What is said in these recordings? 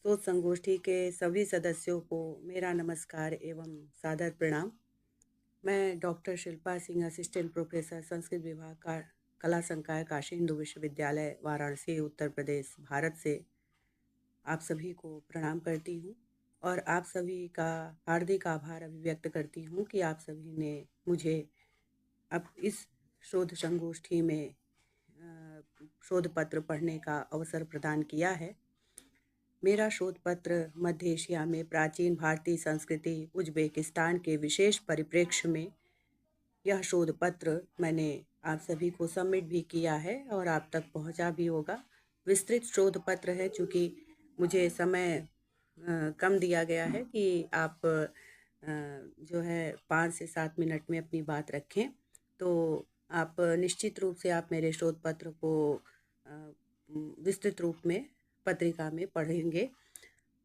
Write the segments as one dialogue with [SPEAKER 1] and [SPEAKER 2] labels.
[SPEAKER 1] शोध संगोष्ठी के सभी सदस्यों को मेरा नमस्कार एवं सादर प्रणाम। मैं doctor Shilpa Singh, assistant professor, Sanskrit विभाग का कला संकाय काशी हिंदू विश्वविद्यालय, वाराणसी, उत्तर प्रदेश, भारत से आप सभी को प्रणाम करती हूँ और आप सभी का हार्दिक आभार अभिव्यक्त करती हूँ कि आप सभी ने मुझे अब इस शोध संगोष्ठी में शोध पत्र पढ़ने का अवसर प्रदान किया है। मेरा शोध पत्र मध्य एशिया में प्राचीन भारतीय संस्कृति उज्बेकिस्तान के विशेष परिप्रेक्ष्य में, यह शोध पत्र मैंने आप सभी को सबमिट भी किया है और आप तक पहुंचा भी होगा। विस्तृत शोध पत्र है, चूँकि मुझे समय कम दिया गया है कि आप जो है 5 से 7 मिनट में अपनी बात रखें, तो आप निश्चित रूप से आप मेरे शोध पत्र को विस्तृत रूप में पत्रिका में पढ़ेंगे।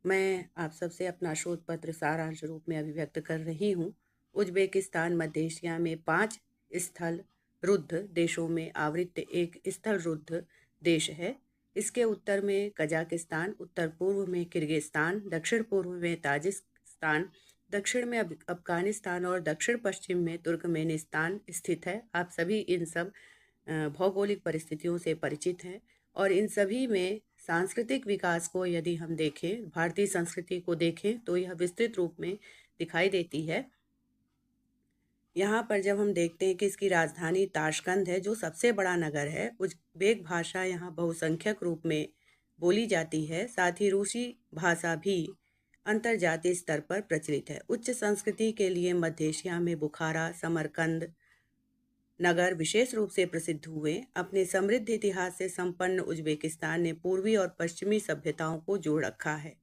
[SPEAKER 1] मैं आप सबसे अपना शोध पत्र सारांश रूप में अभिव्यक्त कर रही हूँ। उज्बेकिस्तान मध्य एशिया में 5 स्थल रुद्ध देशों में आवृत एक स्थल रुद्ध देश है। इसके उत्तर में कजाकिस्तान, उत्तर पूर्व में किर्गिस्तान, दक्षिण पूर्व में ताजिकिस्तान, दक्षिण में अफगानिस्तान और दक्षिण पश्चिम में तुर्कमेनिस्तान स्थित है। आप सभी इन सब भौगोलिक परिस्थितियों से परिचित हैं और इन सभी में सांस्कृतिक विकास को यदि हम देखें, भारतीय संस्कृति को देखें, तो यह विस्तृत रूप में दिखाई देती है। यहाँ पर जब हम देखते हैं कि इसकी राजधानी ताशकंद है, जो सबसे बड़ा नगर है। उज़्बेक भाषा यहाँ बहुसंख्यक रूप में बोली जाती है। साथ ही रूसी भाषा भी अंतर्जातीय स्तर पर प्रचलित है। उच्च संस्कृति के लिए मध्य एशिया में बुखारा, समरकंद नगर विशेष रूप से प्रसिद्ध हुए। अपने समृद्ध इतिहास से संपन्न उज्बेकिस्तान ने पूर्वी और पश्चिमी सभ्यताओं को जोड़ रखा है।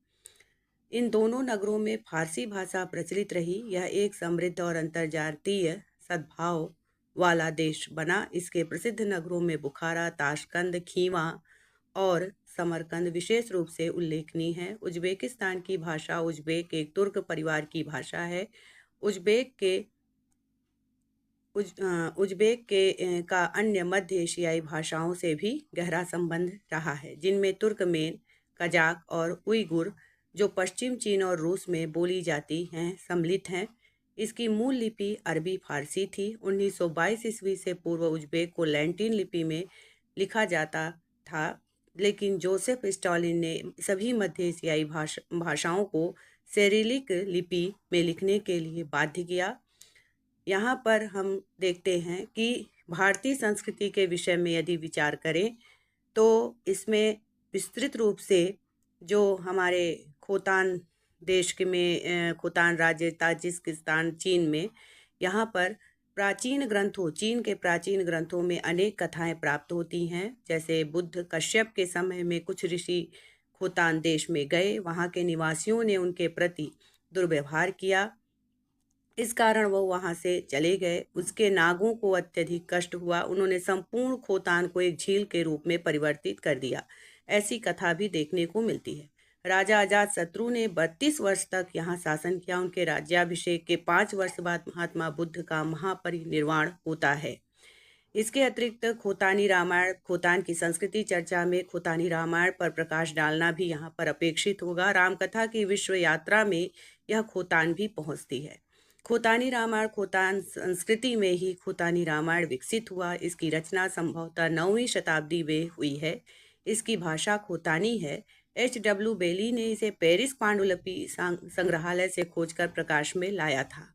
[SPEAKER 1] इन दोनों नगरों में फारसी भाषा प्रचलित रही। यह एक समृद्ध और अंतर्जातीय सद्भाव वाला देश बना। इसके प्रसिद्ध नगरों में बुखारा, ताशकंद, खीवा और समरकंद विशेष रूप से उल्लेखनीय है। उज्बेकिस्तान की भाषा उज्बेक एक तुर्क परिवार की भाषा है। उज्बेक का अन्य मध्य एशियाई भाषाओं से भी गहरा संबंध रहा है, जिनमें तुर्कमेन, कजाक और उइगुर, जो पश्चिम चीन और रूस में बोली जाती हैं, सम्मिलित हैं। इसकी मूल लिपि अरबी फारसी थी। 1922 ईस्वी से पूर्व उज्बेक को लैटिन लिपि में लिखा जाता था, लेकिन जोसेफ स्टालिन ने सभी मध्य एशियाई भाषाओं को सिरिलिक लिपि में लिखने के लिए बाध्य किया। यहाँ पर हम देखते हैं कि भारतीय संस्कृति के विषय में यदि विचार करें, तो इसमें विस्तृत रूप से जो हमारे खोतान देश के में खोतान राज्य ताजिकिस्तान चीन में, यहाँ पर चीन के प्राचीन ग्रंथों में अनेक कथाएं प्राप्त होती हैं। जैसे बुद्ध कश्यप के समय में कुछ ऋषि खोतान देश में गए, वहाँ के निवासियों ने उनके प्रति दुर्व्यवहार किया। इस कारण वो वहाँ से चले गए। उसके नागों को अत्यधिक कष्ट हुआ। उन्होंने संपूर्ण खोतान को एक झील के रूप में परिवर्तित कर दिया। ऐसी कथा भी देखने को मिलती है। राजा अजातशत्रु ने 32 वर्ष तक यहाँ शासन किया। उनके राज्याभिषेक के 5 वर्ष बाद महात्मा बुद्ध का महापरिनिर्वाण होता है। इसके अतिरिक्त खोतानी रामायण, खोतान की संस्कृति चर्चा में खोतानी रामायण पर प्रकाश डालना भी यहाँ पर अपेक्षित होगा। रामकथा की विश्व यात्रा में यह खोतान भी पहुँचती है। खोतानी रामायण, खोतान संस्कृति में ही खोतानी रामायण विकसित हुआ। इसकी रचना संभवतः 9वीं शताब्दी में हुई है। इसकी भाषा खोतानी है। H.W. बेली ने इसे पेरिस पांडुलिपि संग्रहालय से खोजकर प्रकाश में लाया था।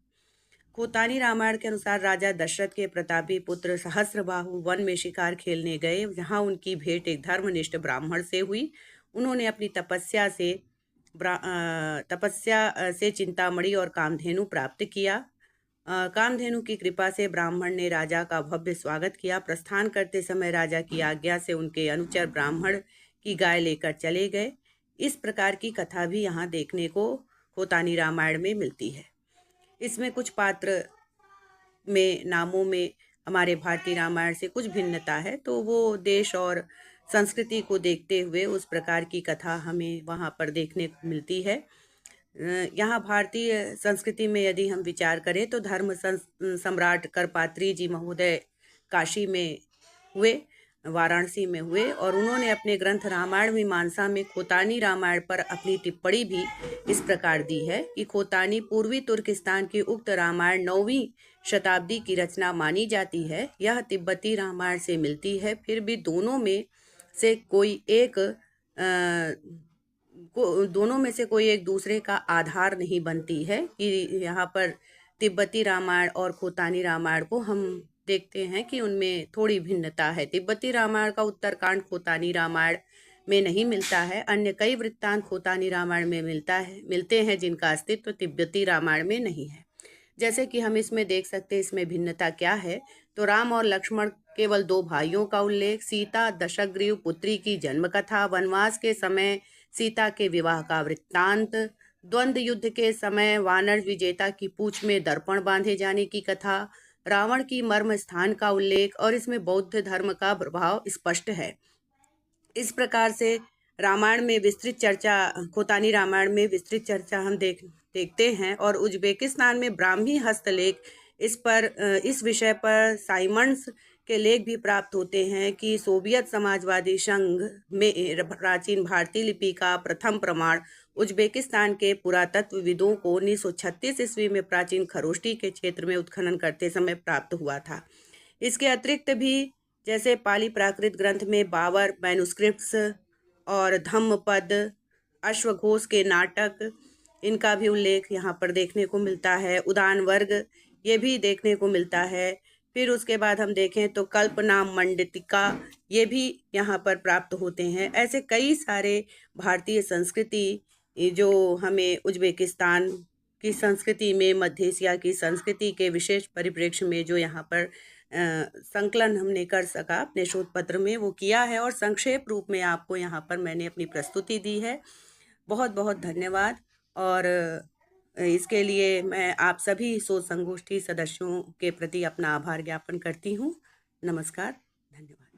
[SPEAKER 1] खोतानी रामायण के अनुसार राजा दशरथ के प्रतापी पुत्र सहस्त्रबाहु वन में शिकार खेलने गए, जहां उनकी भेंट एक धर्मनिष्ठ ब्राह्मण से हुई। उन्होंने अपनी तपस्या से चिंतामणि और कामधेनु प्राप्त किया। कामधेनु की कृपा से ब्राह्मण ने राजा का भव्य स्वागत किया। प्रस्थान करते समय राजा की आज्ञा से उनके अनुचर ब्राह्मण की गाय लेकर चले गए। इस प्रकार की कथा भी यहाँ देखने को खोतानी रामायण में मिलती है। इसमें कुछ पात्र में नामों में हमारे भारतीय रामायण से कुछ भिन्नता है, तो वो देश और संस्कृति को देखते हुए उस प्रकार की कथा हमें वहाँ पर देखने को मिलती है। यहाँ भारतीय संस्कृति में यदि हम विचार करें, तो धर्म सम्राट करपात्री जी महोदय काशी में हुए। वाराणसी में हुए और उन्होंने अपने ग्रंथ रामायण मीमांसा में खोतानी रामायण पर अपनी टिप्पणी भी इस प्रकार दी है कि खोतानी पूर्वी तुर्किस्तान की उक्त रामायण 9वीं शताब्दी की रचना मानी जाती है। यह तिब्बती रामायण से मिलती है, फिर भी दोनों में से कोई एक दूसरे का आधार नहीं बनती है कि यहाँ पर तिब्बती रामायण और खोतानी रामायण को हम देखते हैं कि उनमें थोड़ी भिन्नता है। तिब्बती रामायण का उत्तरकांड खोतानी रामायण में नहीं मिलता है। अन्य कई वृत्तांत खोतानी रामायण में मिलते हैं जिनका अस्तित्व तिब्बती रामायण में नहीं है। जैसे कि हम इसमें देख सकते हैं इसमें भिन्नता क्या है। तो राम और लक्ष्मण केवल 2 भाइयों का उल्लेख, सीता दशग्रीव पुत्री की जन्म कथा, वनवास के समय सीता के विवाह का वृत्तांत, द्वंद्व युद्ध के समय वानर विजेता की पूंछ में दर्पण बांधे जाने की कथा, रावण की मर्म स्थान का उल्लेख और इसमें बौद्ध धर्म का प्रभाव स्पष्ट है। इस प्रकार से रामायण में विस्तृत चर्चा, खोतानी रामायण में विस्तृत चर्चा हम देखते हैं। और उज्बेकिस्तान में ब्राह्मी हस्तलेख इस विषय पर साइमंड्स के लेख भी प्राप्त होते हैं कि सोवियत समाजवादी संघ में प्राचीन भारतीय लिपि का प्रथम प्रमाण उज्बेकिस्तान के पुरातत्वविदों को 1936 ईस्वी में प्राचीन खरोष्टी के क्षेत्र में उत्खनन करते समय प्राप्त हुआ था। इसके अतिरिक्त भी जैसे पाली प्राकृत ग्रंथ में 52 मैन्युस्क्रिप्ट्स और धम्मपद, अश्वघोष के नाटक, इनका भी उल्लेख यहाँ पर देखने को मिलता है। उदान वर्ग ये भी देखने को मिलता है। फिर उसके बाद हम देखें तो कल्पना मंडितिका ये भी यहाँ पर प्राप्त होते हैं। ऐसे कई सारे भारतीय संस्कृति जो हमें उज्बेकिस्तान की संस्कृति में, मध्य एशिया की संस्कृति के विशेष परिप्रेक्ष्य में जो यहाँ पर संकलन हमने कर सका अपने शोध पत्र में, वो किया है और संक्षेप रूप में आपको यहाँ पर मैंने अपनी प्रस्तुति दी है। बहुत बहुत धन्यवाद। और इसके लिए मैं आप सभी शोध संगोष्ठी सदस्यों के प्रति अपना आभार ज्ञापन करती हूँ। नमस्कार, धन्यवाद।